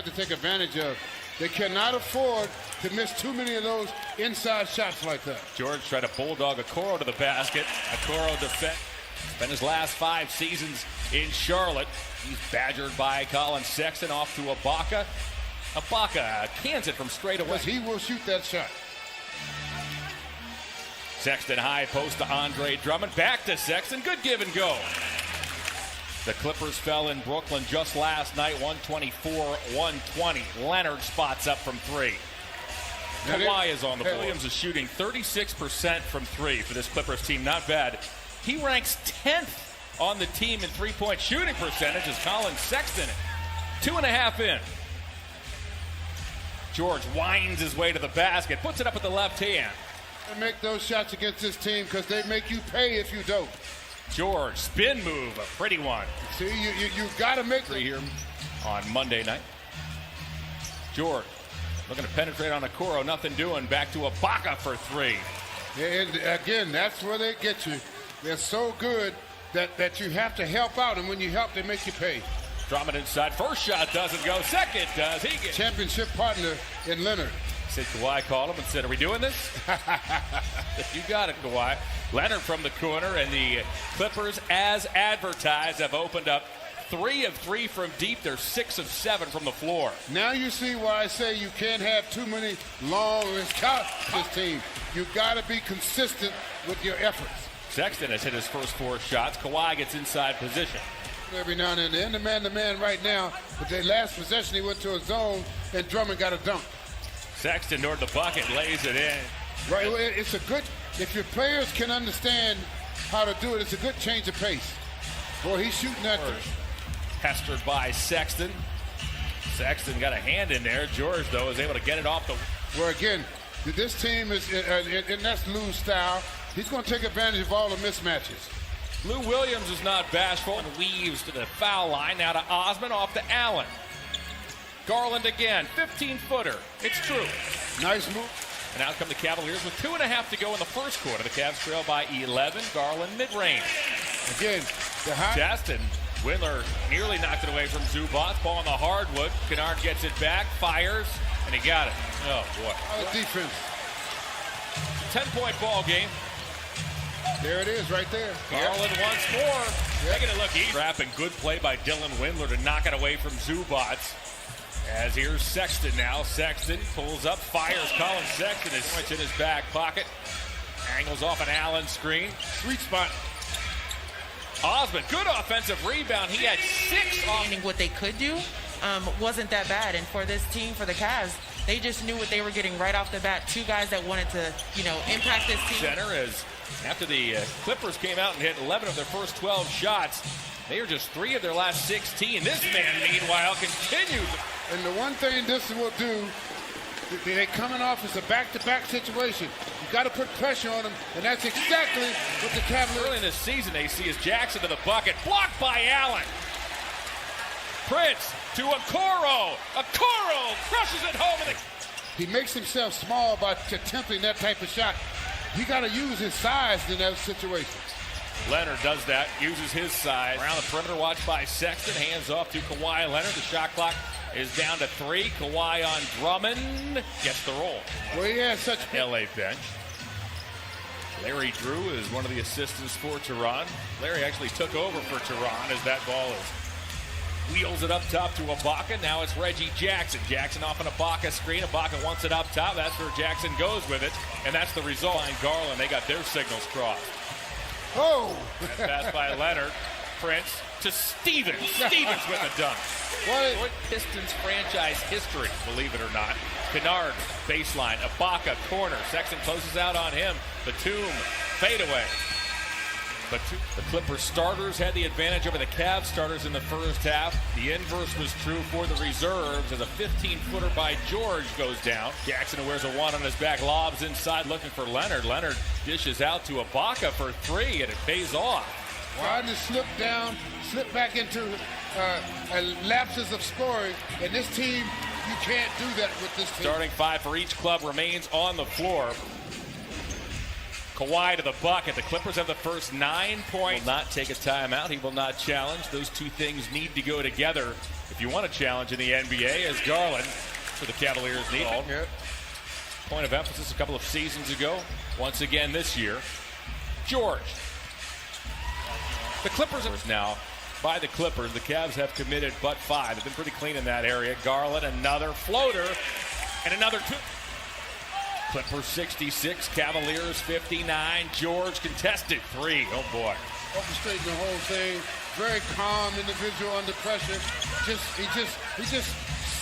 have to take advantage of. They cannot afford to miss too many of those inside shots like that. George tried to bulldog Okoro to the basket. Okoro defense. Spent his last 5 seasons in Charlotte. He's badgered by Colin Sexton off to Ibaka. Ibaka cans it from straight away. Because he will shoot that shot. Sexton high post to Andre Drummond. Back to Sexton. Good give and go. The Clippers fell in Brooklyn just last night, 124-120. Leonard spots up from 3. Kawhi is on the board. Williams is shooting 36% from 3 for this Clippers team. Not bad. He ranks 10th on the team in three-point shooting percentage as Colin Sexton, 2.5 in. George winds his way to the basket, puts it up with the left hand. They make those shots against this team because they make you pay if you don't. George, spin move, a pretty one. See, you got to make 3 here on Monday night. George looking to penetrate on Okoro, nothing doing. Back to Ibaka for 3. And again, that's where they get you. They're so good that you have to help out, and when you help, they make you pay. Drummond inside. First shot doesn't go. Second does. He gets championship partner in Leonard. Said Kawhi called him and said, "Are we doing this?" You got it, Kawhi. Leonard from the corner, and the Clippers, as advertised, have opened up 3 of 3 from deep. They're 6 of 7 from the floor. Now you see why I say you can't have too many long shots this team. You got to be consistent with your efforts. Sexton has hit his first 4 shots. Kawhi gets inside position. Every now and then, they're in the man-to-man right now, but their last possession, he went to a zone, and Drummond got a dunk. Sexton toward the bucket, lays it in. Right, it's a good, if your players can understand how to do it, it's a good change of pace. Boy, he's shooting that. Pestered by Sexton. Sexton got a hand in there. George, though, is able to get it off the... Well, again, this team is, and that's Lou's style. He's going to take advantage of all the mismatches. Lou Williams is not bashful and weaves to the foul line. Now to Osman, off to Allen. Garland again, 15-footer. It's true. Nice move. And out come the Cavaliers with 2.5 to go in the first quarter. The Cavs trail by 11. Garland mid-range. Again, the high. Justin Windler nearly knocked it away from Zubac. Ball on the hardwood. Kennard gets it back, fires, and he got it. Oh, boy. Defense. 10-point ball game. There it is right there. Garland once more. Taking a look. Trapping. Good play by Dylan Windler to knock it away from Zubac. As here's Sexton now. Sexton pulls up, fires. Colin Sexton is in his back pocket. Angles off an Allen screen. Sweet spot. Osman, good offensive rebound. He had 6 off. What they could do wasn't that bad. And for this team, for the Cavs, they just knew what they were getting right off the bat. 2 guys that wanted to, impact this team. Center is, after the Clippers came out and hit 11 of their first 12 shots, they are just 3 of their last 16. This man, meanwhile, continues. And the one thing this will do, they're coming off as a back-to-back situation. You got to put pressure on them, and that's exactly what the Cavaliers. Early in this season, they see is Jackson to the bucket, blocked by Allen. Prince to Okoro. Okoro crushes it home. He makes himself small by attempting that type of shot. He got to use his size in those situations. Leonard does that, uses his size. Around the perimeter, watched by Sexton. Hands off to Kawhi Leonard. The shot clock is down to 3. Kawhi on Drummond. Gets the roll. Well, he has such... L.A. bench. Larry Drew is one of the assistants for Tehran. Larry actually took over for Tehran as that ball wheels it up top to Ibaka. Now it's Reggie Jackson. Jackson off an Ibaka screen. Ibaka wants it up top. That's where Jackson goes with it. And that's the result. And Garland, they got their signals crossed. Oh! Pass by Leonard. Prince to Stevens. Stevens with a dunk. What Pistons franchise history, believe it or not. Kennard, baseline. Ibaka, corner. Sexton closes out on him. Batum, fadeaway. But the Clippers starters had the advantage over the Cavs starters in the first half. The inverse was true for the reserves as a 15-footer by George goes down. Jackson, who wears a 1 on his back, lobs inside looking for Leonard. Leonard dishes out to Ibaka for 3, and it pays off. Trying to slip down, slip back into lapses of scoring, and this team, you can't do that with this team. Starting 5 for each club remains on the floor. Kawhi to the bucket. The Clippers have the first 9 points. Will not take a timeout. He will not challenge. Those 2 things need to go together if you want a challenge in the NBA, as Garland for the Cavaliers need. Yep. Point of emphasis a couple of seasons ago. Once again this year. George. The Clippers are now by the Clippers. The Cavs have committed but 5. They've been pretty clean in that area. Garland, another floater, and another 2. Clippers 66, Cavaliers 59. George contested 3. Oh boy. Orchestrating the whole thing. Very calm individual under pressure. He just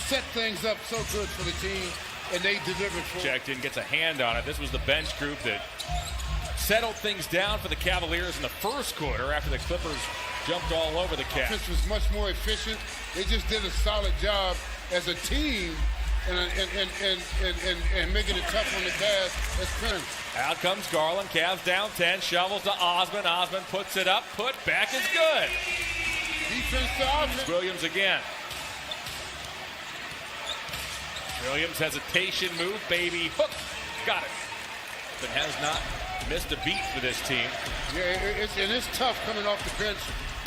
set things up so good for the team, and they delivered for him. Checked in, gets a hand on it. This was the bench group that settled things down for the Cavaliers in the first quarter after the Clippers jumped all over the Cavs. Offense was much more efficient. They just did a solid job as a team and making it tough on the Cavs as Prince. Out comes Garland. Cavs down 10. Shovels to Osman. Osman puts it up. Put back is good. Defense to offense. Williams again. Williams hesitation move. Baby hook. Got it. But has not missed a beat for this team. Yeah, it's tough coming off the bench,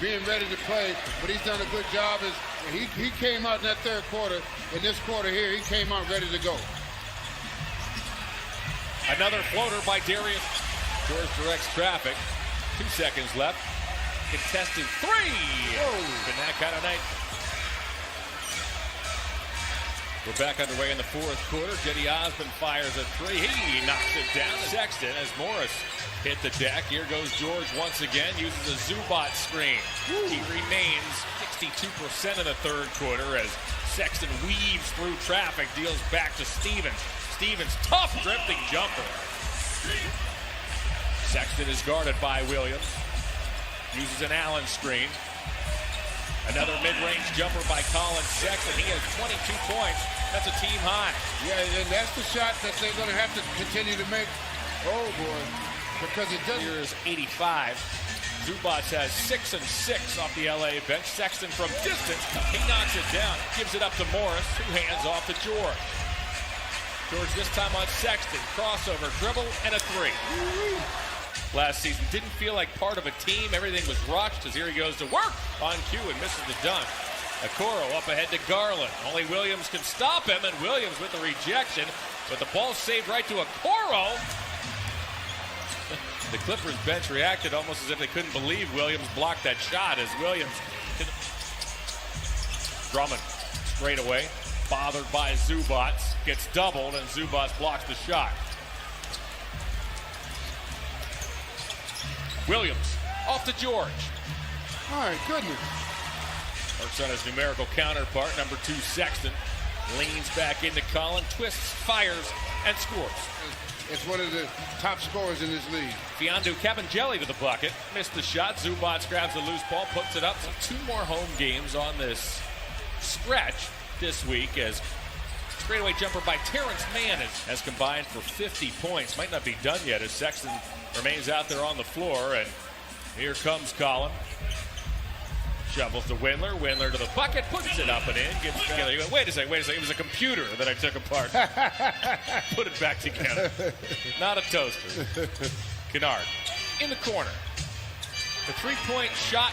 being ready to play, but he's done a good job. He came out in that third quarter. In this quarter here, he came out ready to go. Another floater by Darius. George directs traffic. 2 seconds left. Contested 3. Whoa. Been that kind of night. We're back underway in the fourth quarter. Jetty Osmond fires a 3. He knocks it down. Sexton as Morris hit the deck. Here goes George once again. Uses a Zubac screen. He remains 62% in the third quarter as Sexton weaves through traffic. Deals back to Stevens. Stevens, tough drifting jumper. Sexton is guarded by Williams. Uses an Allen screen. Another mid-range jumper by Colin Sexton. He has 22 points. That's a team high. Yeah, and that's the shot that they're going to have to continue to make. Oh, boy. Because it doesn't. Here's 85. Zubac has 6 and 6 off the LA bench. Sexton from distance. He knocks it down. Gives it up to Morris. 2 hands off to George. George this time on Sexton. Crossover, dribble, and a 3. Last season didn't feel like part of a team. Everything was rushed as here he goes to work on cue and misses the dunk. Okoro up ahead to Garland. Only Williams can stop him, and Williams with the rejection. But the ball saved right to Okoro. The Clippers bench reacted almost as if they couldn't believe Williams blocked that shot as Williams. Drummond straight away. Bothered by Zubac. Gets doubled, and Zubac blocks the shot. Williams off to George. My goodness. Works on his numerical counterpart, number 2, Sexton. Leans back into Collin, twists, fires, and scores. It's one of the top scorers in this league. Fiondu Kabengele to the bucket. Missed the shot. Zubac grabs the loose ball, puts it up. So 2 more home games on this stretch this week as straightaway jumper by Terrence Mann has combined for 50 points. Might not be done yet as Sexton remains out there on the floor. And here comes Collin. Shovels to Windler. Windler to the bucket. Puts it up and in. Gets together. He went, wait a second. It was a computer that I took apart. Put it back together. Not a toaster. Kennard in the corner. The 3-point shot